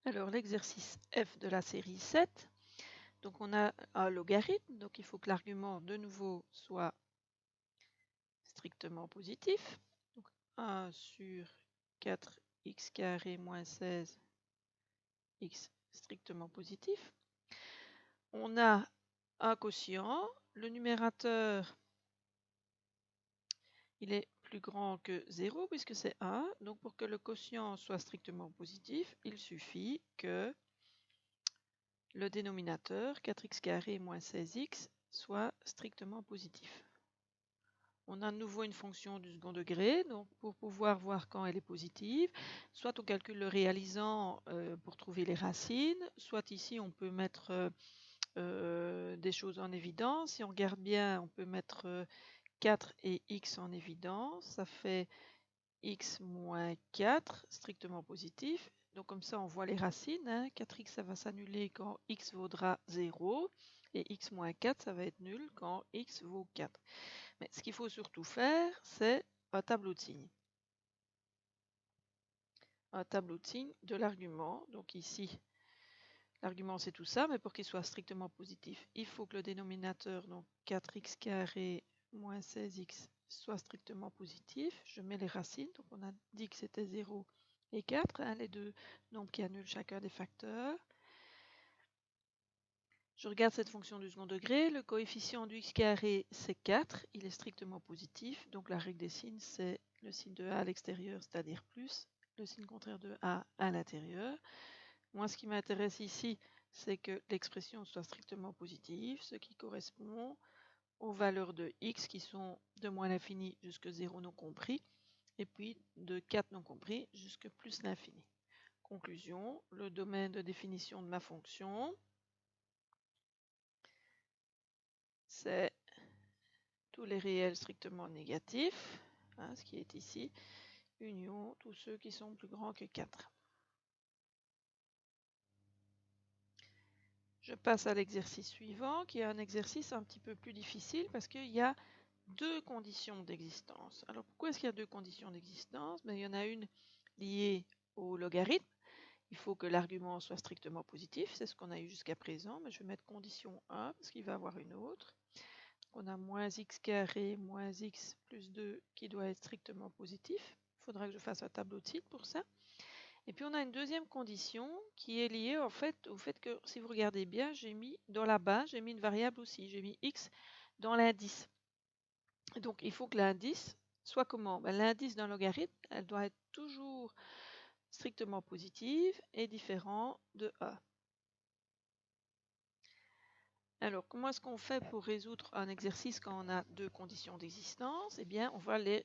Alors l'exercice F de la série 7, donc on a un logarithme, donc il faut que l'argument de nouveau soit strictement positif. Donc 1 sur 4x carré moins 16x strictement positif. On a un quotient, le numérateur il est plus grand que 0 puisque c'est 1, donc pour que le quotient soit strictement positif, il suffit que le dénominateur 4x carré moins 16x soit strictement positif. On a de nouveau une fonction du second degré, donc pour pouvoir voir quand elle est positive, soit on calcule le réalisant pour trouver les racines, soit ici on peut mettre des choses en évidence. Si on regarde bien, on peut mettre 4 et x en évidence, ça fait x moins 4, strictement positif. Donc comme ça, on voit les racines. Hein. 4x, ça va s'annuler quand x vaudra 0. Et x moins 4, ça va être nul quand x vaut 4. Mais ce qu'il faut surtout faire, c'est un tableau de signes. Un tableau de signes de l'argument. Donc ici, l'argument c'est tout ça, mais pour qu'il soit strictement positif, il faut que le dénominateur, donc 4x carré moins 16x, soit strictement positif. Je mets les racines, donc on a dit que c'était 0 et 4, hein, les deux nombres qui annulent chacun des facteurs. Je regarde cette fonction du second degré, le coefficient du x carré c'est 4, il est strictement positif, donc la règle des signes c'est le signe de a à l'extérieur, c'est-à-dire plus, le signe contraire de a à l'intérieur. Moi ce qui m'intéresse ici, c'est que l'expression soit strictement positive, ce qui correspond aux valeurs de x qui sont de moins l'infini jusqu'à 0 non compris, et puis de 4 non compris jusqu'à plus l'infini. Conclusion, le domaine de définition de ma fonction, c'est tous les réels strictement négatifs, hein, ce qui est ici, union tous ceux qui sont plus grands que 4. Je passe à l'exercice suivant, qui est un exercice un petit peu plus difficile parce qu'il y a deux conditions d'existence. Alors pourquoi est-ce qu'il y a deux conditions d'existence? Il y en a une liée au logarithme. Il faut que l'argument soit strictement positif, c'est ce qu'on a eu jusqu'à présent, mais je vais mettre condition 1 parce qu'il va avoir une autre. On a moins x carré moins x plus 2 qui doit être strictement positif. Il faudra que je fasse un tableau de signes pour ça. Et puis on a une deuxième condition qui est liée en fait au fait que si vous regardez bien, j'ai mis dans la base, j'ai mis une variable aussi, j'ai mis x dans l'indice. Donc il faut que l'indice soit comment? L'indice d'un logarithme, elle doit être toujours strictement positive et différent de a. Alors, comment est-ce qu'on fait pour résoudre un exercice quand on a deux conditions d'existence? Eh bien, on va les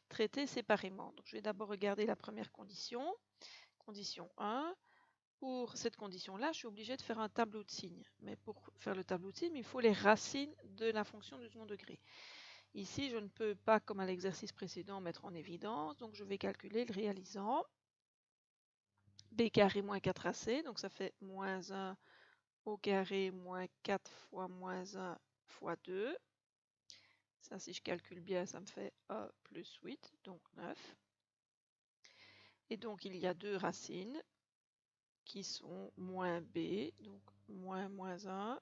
traiter séparément. Donc, je vais d'abord regarder la première condition, condition 1. Pour cette condition-là, je suis obligée de faire un tableau de signes. Mais pour faire le tableau de signes, il faut les racines de la fonction du second degré. Ici, je ne peux pas, comme à l'exercice précédent, mettre en évidence. Donc, je vais calculer le réalisant. B carré moins 4ac, donc ça fait moins 1 au carré moins 4 fois moins 1 fois 2. Ça, si je calcule bien, ça me fait a plus 8, donc 9. Et donc, il y a deux racines qui sont moins b, donc moins moins 1,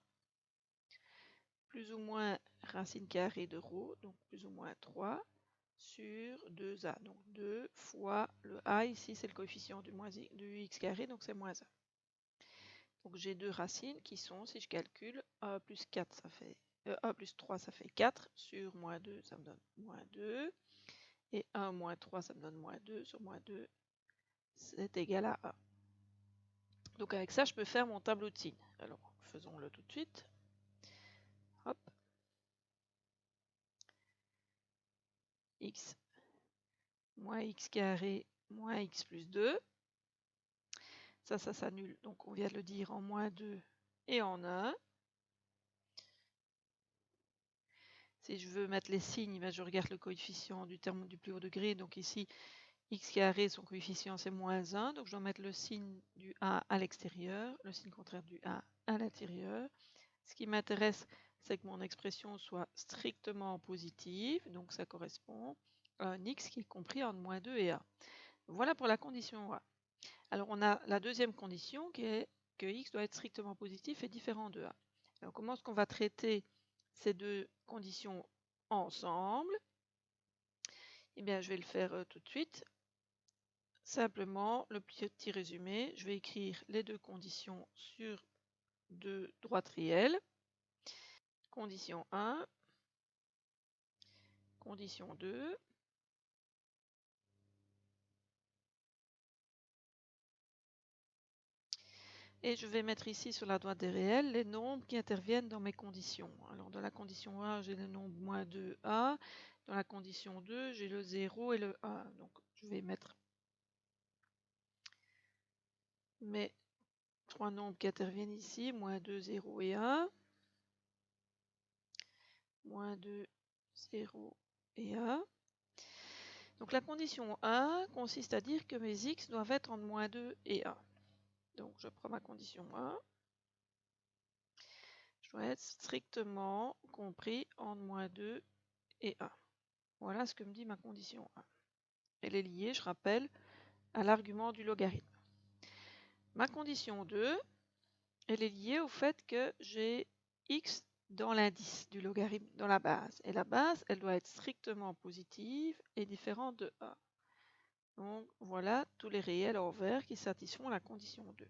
plus ou moins racine carrée de rho, donc plus ou moins 3, sur 2a. Donc 2 fois le a, ici c'est le coefficient du x carré, donc c'est moins 1. Donc j'ai deux racines qui sont, si je calcule, a plus 4, ça fait a plus 3, ça fait 4, sur moins 2, ça me donne moins 2, et 1 moins 3, ça me donne moins 2, sur moins 2, c'est égal à 1. Donc avec ça, je peux faire mon tableau de signes. Alors, faisons-le tout de suite. Hop. X moins x carré moins x plus 2. Ça s'annule, donc on vient de le dire, en moins 2 et en 1. Si je veux mettre les signes, je regarde le coefficient du terme du plus haut degré. Donc ici, x carré, son coefficient c'est moins 1. Donc je dois mettre le signe du a à l'extérieur, le signe contraire du a à l'intérieur. Ce qui m'intéresse, c'est que mon expression soit strictement positive. Donc ça correspond à un x qui est compris entre moins 2 et 1. Voilà pour la condition A. Alors on a la deuxième condition qui est que x doit être strictement positif et différent de a. Alors comment est-ce qu'on va traiter ces deux conditions ensemble? Eh bien je vais le faire tout de suite. Simplement, le petit résumé, je vais écrire les deux conditions sur deux droites réelles. Condition 1, condition 2. Et je vais mettre ici sur la droite des réels les nombres qui interviennent dans mes conditions. Alors dans la condition 1, j'ai le nombre moins 2a. Dans la condition 2, j'ai le 0 et le 1. Donc je vais mettre mes trois nombres qui interviennent ici, moins 2, 0 et 1. Moins 2, 0 et 1. Donc la condition 1 consiste à dire que mes x doivent être entre moins 2 et 1. Donc je prends ma condition 1. Je dois être strictement compris entre moins 2 et 1. Voilà ce que me dit ma condition 1. Elle est liée, je rappelle, à l'argument du logarithme. Ma condition 2, elle est liée au fait que j'ai x dans l'indice du logarithme, dans la base. Et la base, elle doit être strictement positive et différente de 1. Donc voilà tous les réels en vert qui satisfont la condition 2.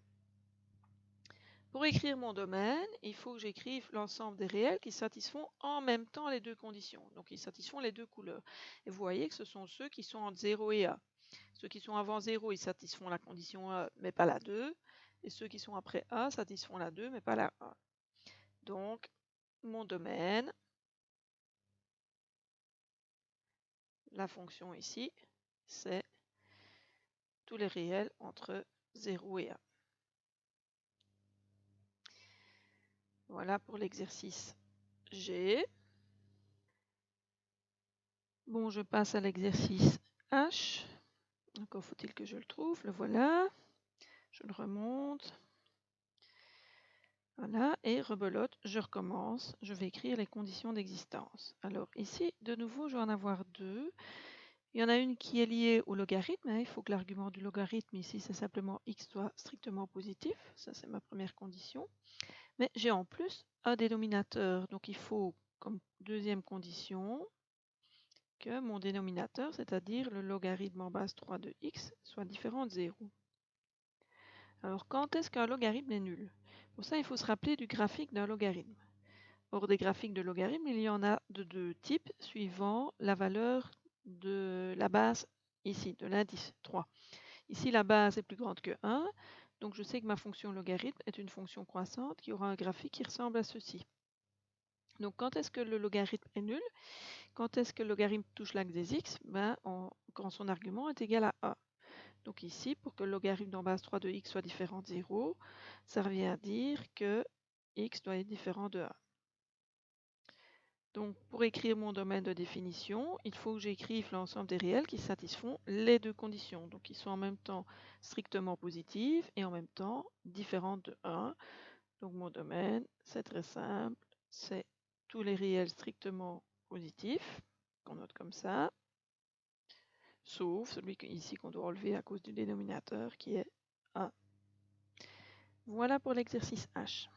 Pour écrire mon domaine, il faut que j'écrive l'ensemble des réels qui satisfont en même temps les deux conditions. Donc ils satisfont les deux couleurs. Et vous voyez que ce sont ceux qui sont entre 0 et 1. Ceux qui sont avant 0, ils satisfont la condition 1, mais pas la 2. Et ceux qui sont après 1 satisfont la 2, mais pas la 1. Donc, mon domaine, la fonction ici, c'est tous les réels entre 0 et 1. Voilà pour l'exercice G. Bon, je passe à l'exercice H. Encore faut-il que je le trouve. Le voilà. Je le remonte. Voilà, et rebelote, je recommence. Je vais écrire les conditions d'existence. Alors ici, de nouveau, je vais en avoir deux. Il y en a une qui est liée au logarithme. Il faut que l'argument du logarithme ici, c'est simplement x soit strictement positif. Ça, c'est ma première condition. Mais j'ai en plus un dénominateur. Donc il faut, comme deuxième condition, que mon dénominateur, c'est-à-dire le logarithme en base 3 de x, soit différent de 0. Alors quand est-ce qu'un logarithme est nul? Pour ça, il faut se rappeler du graphique d'un logarithme. Or, des graphiques de logarithme, il y en a de deux types, suivant la valeur de la base ici, de l'indice 3. Ici, la base est plus grande que 1, donc je sais que ma fonction logarithme est une fonction croissante qui aura un graphique qui ressemble à ceci. Donc quand est-ce que le logarithme est nul? Quand est-ce que le logarithme touche l'axe des x? Quand son argument est égal à 1. Donc ici, pour que le logarithme d'en base 3 de x soit différent de 0, ça revient à dire que x doit être différent de 1. Donc pour écrire mon domaine de définition, il faut que j'écrive l'ensemble des réels qui satisfont les deux conditions. Donc ils sont en même temps strictement positifs et en même temps différents de 1. Donc mon domaine, c'est très simple, c'est tous les réels strictement positifs, qu'on note comme ça, sauf celui ici qu'on doit enlever à cause du dénominateur qui est 1. Voilà pour l'exercice H.